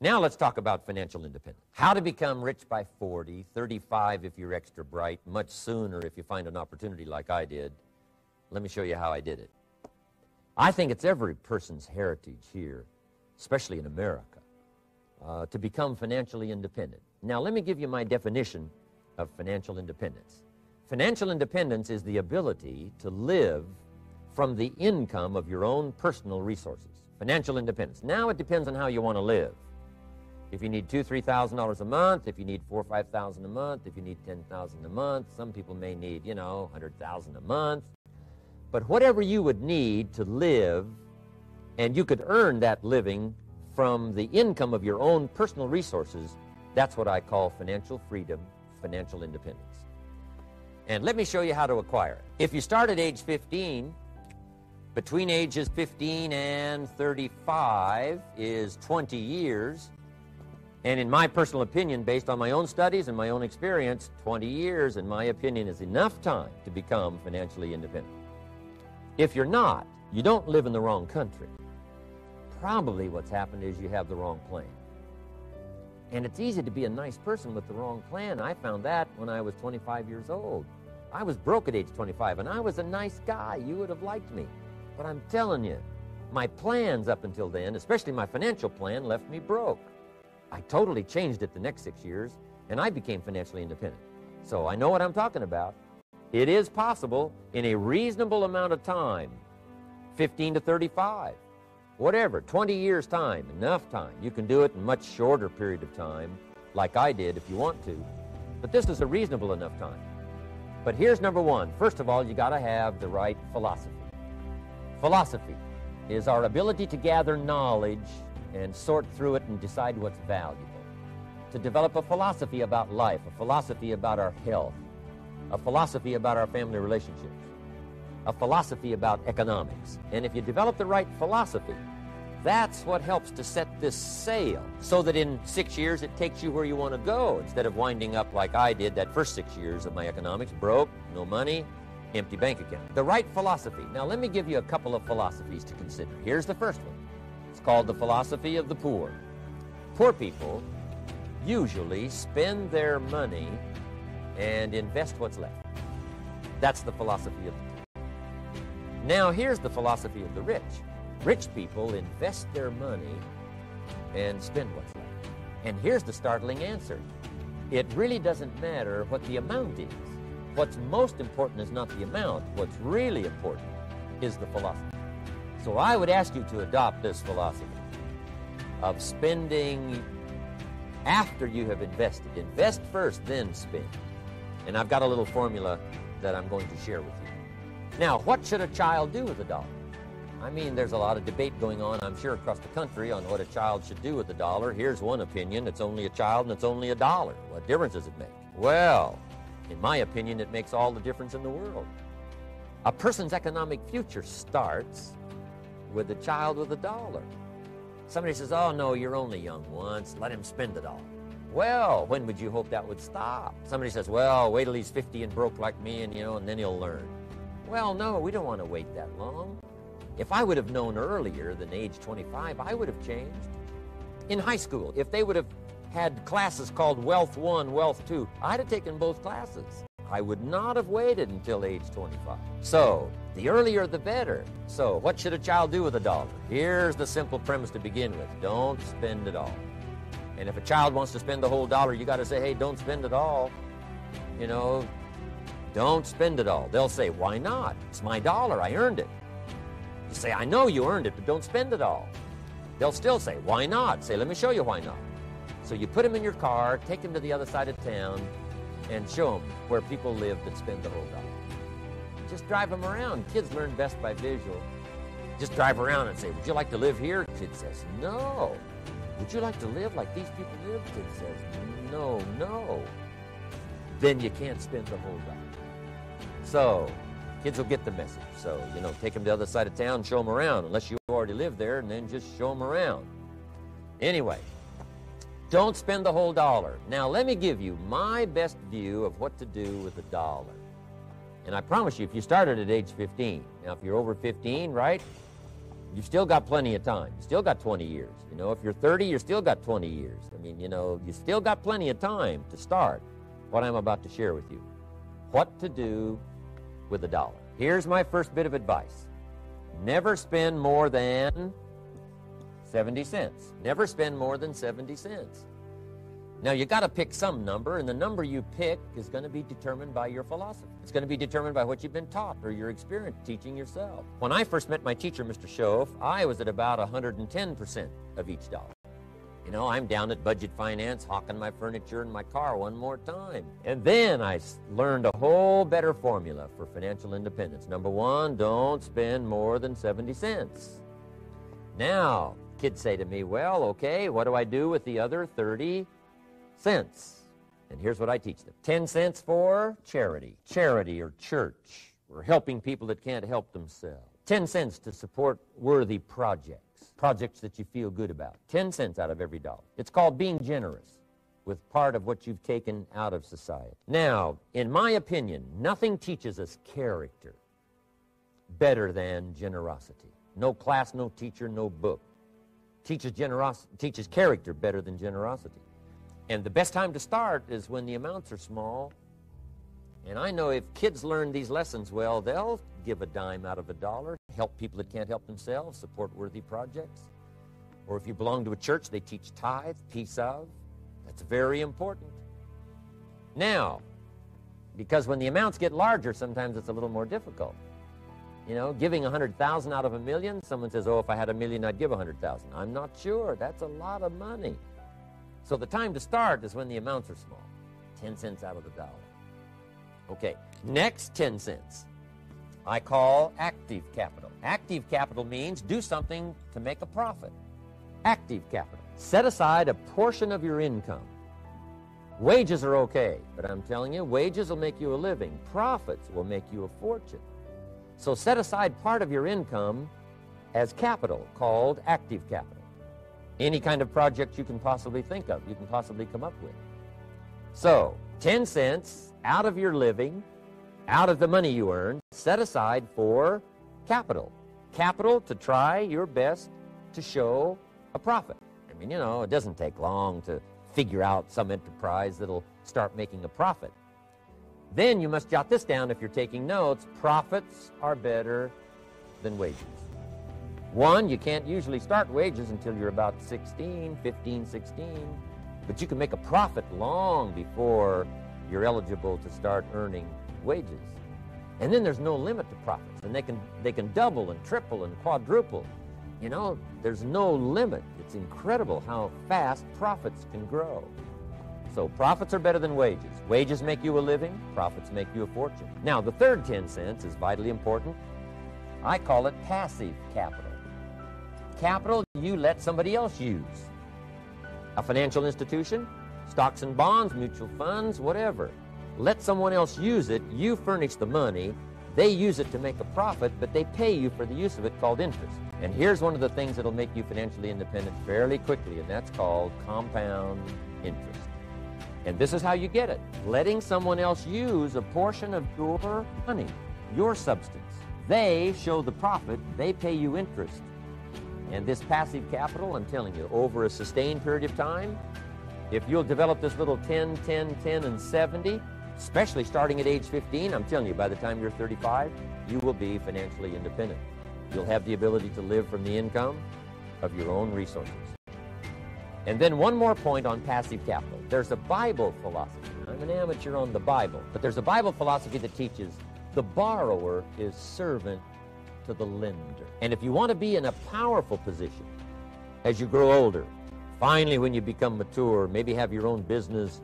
Now let's talk about financial independence. How to become rich by 40, 35 if you're extra bright, much sooner if you find an opportunity like I did. Let me show you how I did it. I think it's every person's heritage here, especially in America, to become financially independent. Now let me give you my definition of financial independence. Financial independence is the ability to live from the income of your own personal resources. Financial independence. Now it depends on how you want to live. If you need $2,000, $3,000 a month, if you need $4,000 or $5,000 a month, if you need $10,000 a month, some people may need, $100,000 a month. But whatever you would need to live, and you could earn that living from the income of your own personal resources, that's what I call financial freedom, financial independence. And let me show you how to acquire it. If you start at age 15, between ages 15 and 35 is 20 years. And in my personal opinion, based on my own studies and my own experience, 20 years, in my opinion, is enough time to become financially independent. If you're not, you don't live in the wrong country. Probably what's happened is you have the wrong plan. And it's easy to be a nice person with the wrong plan. I found that when I was 25 years old. I was broke at age 25, and I was a nice guy. You would have liked me. But I'm telling you, my plans up until then, especially my financial plan, left me broke. I totally changed it the next 6 years, and I became financially independent. So I know what I'm talking about. It is possible in a reasonable amount of time, 15 to 35, whatever, 20 years time, enough time. You can do it in a much shorter period of time, like I did if you want to. But this is a reasonable enough time. But here's number one. First of all, you got to have the right philosophy. Philosophy is our ability to gather knowledge and sort through it and decide what's valuable. To develop a philosophy about life, a philosophy about our health, a philosophy about our family relationships, a philosophy about economics. And if you develop the right philosophy, that's what helps to set this sail so that in 6 years it takes you where you want to go instead of winding up like I did that first 6 years of my economics, broke, no money, empty bank account. The right philosophy. Now let me give you a couple of philosophies to consider. Here's the first one. It's called the philosophy of the poor. Poor people usually spend their money and invest what's left. That's the philosophy of the poor. Now here's the philosophy of the rich. Rich people invest their money and spend what's left. And here's the startling answer. It really doesn't matter what the amount is. What's most important is not the amount. What's really important is the philosophy. So I would ask you to adopt this philosophy of spending after you have invested. Invest first, then spend. And I've got a little formula that I'm going to share with you. Now, what should a child do with a dollar? I mean, there's a lot of debate going on, I'm sure, across the country on what a child should do with a dollar. Here's one opinion. It's only a child and it's only a dollar. What difference does it make? Well, in my opinion, it makes all the difference in the world. A person's economic future starts with a child with a dollar. Somebody says, oh, no, you're only young once. Let him spend it all. Well, when would you hope that would stop? Somebody says, well, wait till he's 50 and broke like me and then he'll learn. Well, no, we don't want to wait that long. If I would have known earlier than age 25, I would have changed. In high school, if they would have had classes called Wealth 1, Wealth 2, I'd have taken both classes. I would not have waited until age 25. So, the earlier the better. So, what should a child do with a dollar? Here's the simple premise to begin with. Don't spend it all. And if a child wants to spend the whole dollar, you got to say, hey, don't spend it all. Don't spend it all. They'll say, why not? It's my dollar. I earned it. You say, I know you earned it, but don't spend it all. They'll still say, why not? Say, let me show you why not. So you put them in your car, take them to the other side of town, and show them where people live that spend the whole dollar. Just drive them around. Kids learn best by visual. Just drive around and say, would you like to live here? Kid says, no. Would you like to live like these people live? Kid says, no. Then you can't spend the whole dollar. So, kids will get the message. So, take them to the other side of town, show them around, unless you already live there, and then just show them around. Anyway, don't spend the whole dollar. Now, let me give you my best view of what to do with a dollar. And I promise you, if you started at age 15, now if you're over 15, right, You've still got plenty of time. You still got 20 years. You know, if you're 30, you still got 20 years. I mean, you know, you still got plenty of time to start what I'm about to share with you. What to do with $1. Here's my first bit of advice. Never spend more than 70 cents. Never spend more than 70 cents. Now, you got to pick some number, and the number you pick is going to be determined by your philosophy. It's going to be determined by what you've been taught or your experience teaching yourself. When I first met my teacher, Mr. Schoaf, I was at about 110% of each dollar. You know, I'm down at Budget Finance, hawking my furniture and my car one more time. And then I learned a whole better formula for financial independence. Number one, don't spend more than 70 cents. Now, kids say to me, well, okay, what do I do with the other 30 cents? And here's what I teach them. 10 cents for charity or church, or helping people that can't help themselves. 10 cents to support worthy projects that you feel good about. 10 cents out of every dollar. It's called being generous with part of what you've taken out of society. Now, in my opinion, nothing teaches us character better than generosity. No class, no teacher, no book teaches character better than generosity. And the best time to start is when the amounts are small. And I know if kids learn these lessons well, they'll give a dime out of $1, help people that can't help themselves, support worthy projects. Or if you belong to a church, they teach tithe, piece of. That's very important. Now, because when the amounts get larger, sometimes it's a little more difficult. You know, giving 100,000 out of $1 million, someone says, oh, if I had $1 million, I'd give 100,000. I'm not sure. That's a lot of money. So the time to start is when the amounts are small. 10 cents out of $1. Okay, next 10 cents I call active capital. Active capital means do something to make a profit. Active capital. Set aside a portion of your income. Wages are okay, but I'm telling you, wages will make you a living. Profits will make you a fortune. So set aside part of your income as capital, called active capital. Any kind of project you can possibly think of, you can possibly come up with. So, 10 cents out of your living, out of the money you earn, set aside for capital. Capital to try your best to show a profit. I mean, you know, it doesn't take long to figure out some enterprise that'll start making a profit. Then you must jot this down if you're taking notes. Profits are better than wages. One, you can't usually start wages until you're about 16, 15, 16. But you can make a profit long before you're eligible to start earning wages. And then there's no limit to profits. And they can double and triple and quadruple. You know, there's no limit. It's incredible how fast profits can grow. So profits are better than wages. Wages make you a living. Profits make you a fortune. Now, the third 10 cents is vitally important. I call it passive capital. Capital you let somebody else use. A financial institution, stocks and bonds, mutual funds, whatever. Let someone else use it. You furnish the money. They use it to make a profit, but they pay you for the use of it, called interest. And here's one of the things that'll make you financially independent fairly quickly, and that's called compound interest. And this is how you get it. Letting someone else use a portion of your money, your substance. They show the profit. They pay you interest. And this passive capital, I'm telling you, over a sustained period of time, if you'll develop this little 10, 10, 10, and 70, especially starting at age 15, I'm telling you, by the time you're 35, you will be financially independent. You'll have the ability to live from the income of your own resources. And then one more point on passive capital. There's a Bible philosophy. I'm an amateur on the Bible, but there's a Bible philosophy that teaches the borrower is servant to the lender. And if you want to be in a powerful position as you grow older, finally when you become mature, maybe have your own business,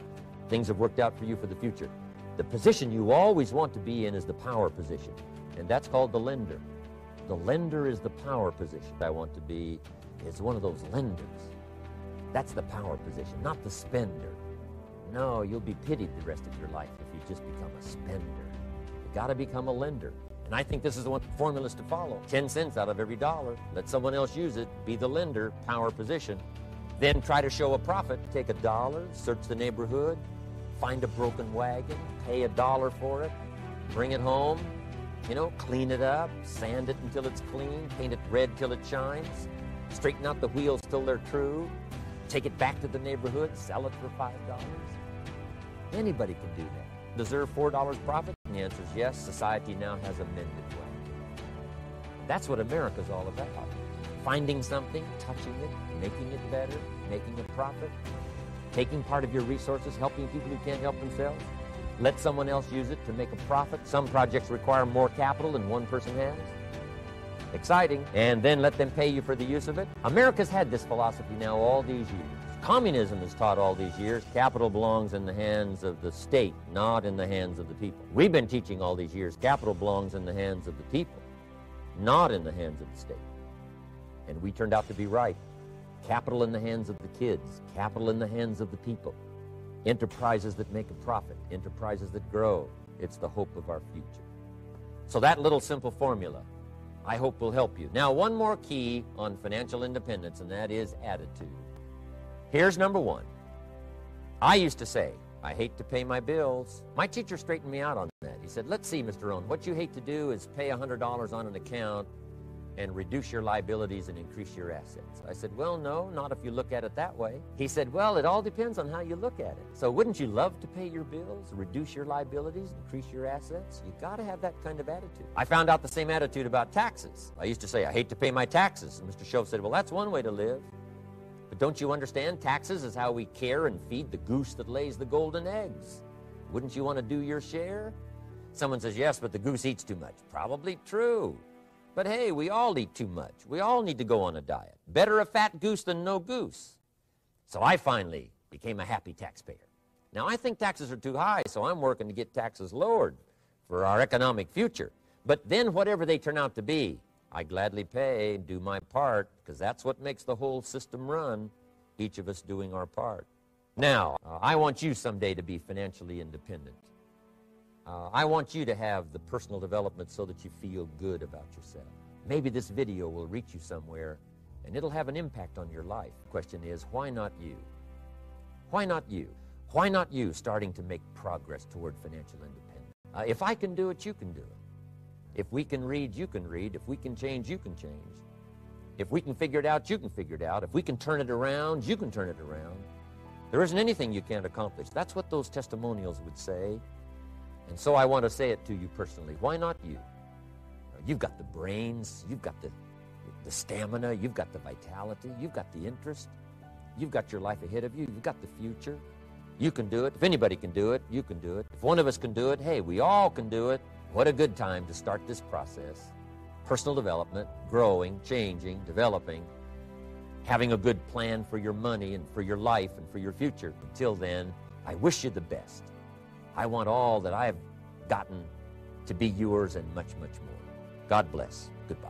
things have worked out for you for the future, the position you always want to be in is the power position. And that's called the lender. The lender is the power position. I want to be is one of those lenders. That's the power position, not the spender. No, you'll be pitied the rest of your life if you just become a spender. You got to become a lender. And I think this is one formula to follow. 10 cents out of every dollar. Let someone else use it. Be the lender, power position. Then try to show a profit. Take $1, search the neighborhood, find a broken wagon, pay $1 for it, bring it home, You know, clean it up, sand it until it's clean, paint it red till it shines, straighten out the wheels till they're true, take it back to the neighborhood, sell it for $5. Anybody can do that. Deserve $4 profit? And the answer is yes. Society now has a mended way. That's what America's all about. Finding something, touching it, making it better, making a profit, taking part of your resources, helping people who can't help themselves. Let someone else use it to make a profit. Some projects require more capital than one person has. Exciting. And then let them pay you for the use of it. America's had this philosophy now all these years. Communism has taught all these years capital belongs in the hands of the state, not in the hands of the people. We've been teaching all these years capital belongs in the hands of the people, not in the hands of the state. And we turned out to be right. Capital in the hands of the kids, capital in the hands of the people. Enterprises that make a profit, enterprises that grow. It's the hope of our future. So that little simple formula, I hope, will help you. Now, one more key on financial independence, and that is attitude. Here's number one. I used to say, I hate to pay my bills. My teacher straightened me out on that. He said, let's see, Mr. Rohn, what you hate to do is pay $100 on an account and reduce your liabilities and increase your assets. I said, well, no, not if you look at it that way. He said, well, it all depends on how you look at it. So wouldn't you love to pay your bills, reduce your liabilities, increase your assets? You got to have that kind of attitude. I found out the same attitude about taxes. I used to say, I hate to pay my taxes. And Mr. Shove said, well, that's one way to live. But don't you understand? Taxes is how we care and feed the goose that lays the golden eggs. Wouldn't you want to do your share? Someone says, yes, but the goose eats too much. Probably true. But hey, we all eat too much. We all need to go on a diet. Better a fat goose than no goose. So I finally became a happy taxpayer. Now, I think taxes are too high, so I'm working to get taxes lowered for our economic future. But then whatever they turn out to be, I gladly pay, do my part, because that's what makes the whole system run, each of us doing our part. Now, I want you someday to be financially independent. I want you to have the personal development so that you feel good about yourself. Maybe this video will reach you somewhere, and it'll have an impact on your life. The question is, why not you? Why not you? Why not you starting to make progress toward financial independence? If I can do it, you can do it. If we can read, you can read. If we can change, you can change. If we can figure it out, you can figure it out. If we can turn it around, you can turn it around. There isn't anything you can't accomplish. That's what those testimonials would say. And so I want to say it to you personally. Why not you? You've got the brains, you've got the stamina, you've got the vitality, you've got the interest, you've got your life ahead of you, you've got the future. You can do it. If anybody can do it, you can do it. If one of us can do it, hey, we all can do it. What a good time to start this process. Personal development, growing, changing, developing, having a good plan for your money and for your life and for your future. Until then, I wish you the best. I want all that I have gotten to be yours and much, much more. God bless. Goodbye.